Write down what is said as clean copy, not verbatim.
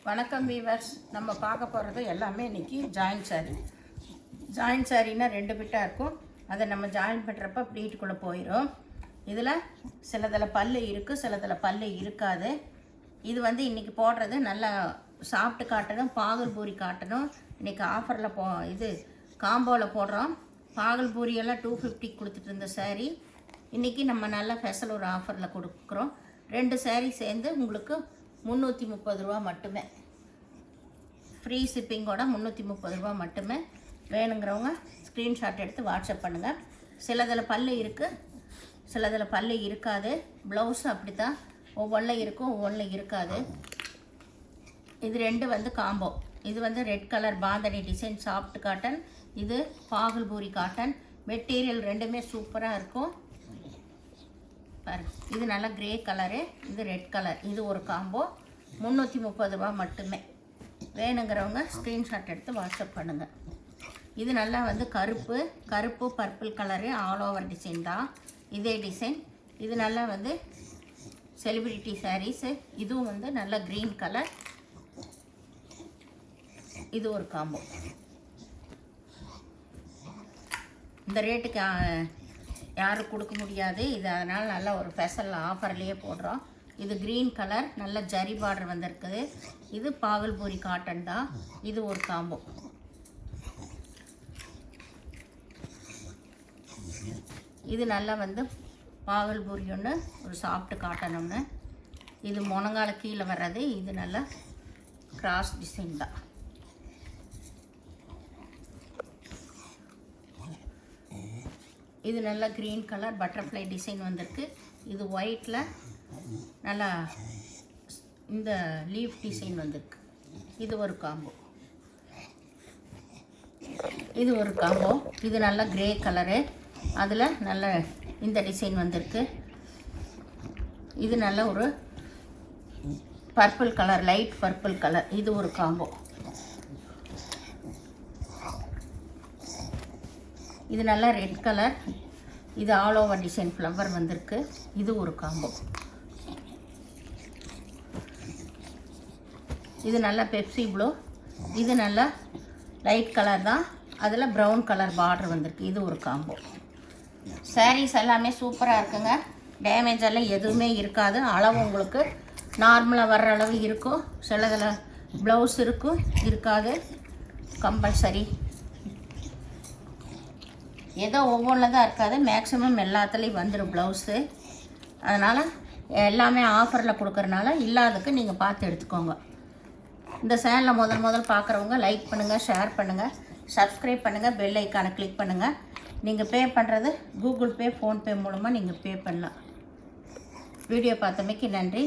வணக்கம் வீவர்ஸ். நம்ம பார்க்க போகிறது எல்லாமே இன்றைக்கி ஜாயின்ட் சாரீனா 2 பிட்டாக இருக்கும். அதை நம்ம ஜாயின் பண்ணுறப்ப ப்ளீட்டுக்குள்ளே போயிடும். இதில் சிலதில் பல்லு இருக்குது, சிலதில் பல்லு இருக்காது. இது இன்றைக்கி போடுறது நல்லா சாப்பிட்டு காட்டணும், பாகல் பூரி காட்டணும். இன்றைக்கி ஆஃபரில் இது காம்போவில் போடுறோம். பாகல் பூரியெல்லாம் 250 கொடுத்துட்டு இருந்த சாரீ இன்றைக்கி நம்ம நல்லா ஸ்பெஷல் ஒரு ஆஃபரில் கொடுக்குறோம். 2 சாரீ சேர்ந்து உங்களுக்கு 330 ரூபா மட்டுமே. ஃப்ரீ ஷிப்பிங்கோட 330 ரூபா மட்டுமே. வேணுங்கிறவங்க ஸ்க்ரீன்ஷாட் எடுத்து வாட்ஸ்அப் பண்ணுங்கள். சிலதில் பல்லு இருக்குது, சிலதில் பல்லு இருக்காது. ப்ளவுஸும் அப்படி தான், ஒவ்வொன்றில் இருக்கும், ஒவ்வொன்றில் இருக்காது. இது 2 காம்போ. இது red colour bandhani design soft cotton, இது பாகல்பூரி காட்டன். மெட்டீரியல் ரெண்டுமே சூப்பராக இருக்கும். பாருங்க, இது நல்லா கிரே கலரு, இது ரெட் கலர். இது ஒரு காம்போ 330 ரூபா மட்டுமே. வேணுங்கிறவங்க ஸ்க்ரீன்ஷாட் எடுத்து வாட்ஸ்அப் பண்ணுங்கள். இது நல்லா கருப்பு purple colour all over design தான். இதே டிசைன். இது நல்லா செலிபிரிட்டி சாரீஸு. இதுவும் நல்லா க்ரீன் கலர். இது ஒரு காம்போ. இந்த ரேட்டுக்கு யாரும் கொடுக்க முடியாது. இது அதனால் நல்ல ஒரு ஸ்பெஷல் ஆஃபர்லேயே போடுறோம். இது க்ரீன் கலர், நல்ல ஜரி பார்டர் வந்திருக்குது. இது பாகல்பூரி காட்டன் தான். இது ஒரு காம்போ. இது நல்லா பாகல்பூரி ஒன்று, ஒரு சாஃப்ட் காட்டன் ஒன்று. இது முனங்கால கீழே வர்றது. இது நல்லா கிராஸ் டிசைன் தான். இது நல்லா க்ரீன் கலர் பட்டர்ஃப்ளை டிசைன் வந்திருக்கு. இது ஒயிட்டில் நல்லா இந்த லீஃப் டிசைன் வந்திருக்கு. இது ஒரு காம்போ. இது ஒரு காம்போ. இது நல்லா கிரே கலரு, அதில் நல்ல இந்த டிசைன் வந்திருக்கு. இது நல்ல ஒரு purple colour, light purple colour. இது ஒரு காம்போ. இது நல்லா ரெட் கலர், இது ஆல் ஓவர் டிசைன் ஃப்ளவர் வந்திருக்கு. இது ஒரு காம்போ. இது நல்லா பெப்சி ப்ளூ, இது நல்லா லைட் கலர் தான், அதில் ப்ரௌன் கலர் பார்டர் வந்திருக்கு. இது ஒரு காம்போ. சாரீஸ் எல்லாமே சூப்பராக இருக்குங்க. டேமேஜ் எல்லாம் எதுவுமே இருக்காது. அளவு உங்களுக்கு நார்மலாக வர்ற அளவு இருக்கும். சிலதில் ப்ளவுஸ் இருக்கும், இருக்காது. கம்பல்சரி ஏதோ ஒவ்வொன்றில் தான் இருக்காது. மேக்ஸிமம் எல்லாத்துலேயும் வந்துடும் ப்ளவுஸு. அதனால் எல்லாமே ஆஃபரில் கொடுக்குறனால இல்லாததுக்கு நீங்கள் பார்த்து எடுத்துக்கோங்க. இந்த சேனலை முதல் பார்க்குறவங்க லைக் பண்ணுங்கள், ஷேர் பண்ணுங்கள், சப்ஸ்கிரைப் பண்ணுங்கள், பெல் ஐக்கானை கிளிக் பண்ணுங்கள். நீங்கள் பே பண்ணுறது கூகுள் பே, ஃபோன்பே மூலமாக நீங்கள் பே பண்ணலாம். வீடியோ பார்த்தமைக்கு நன்றி.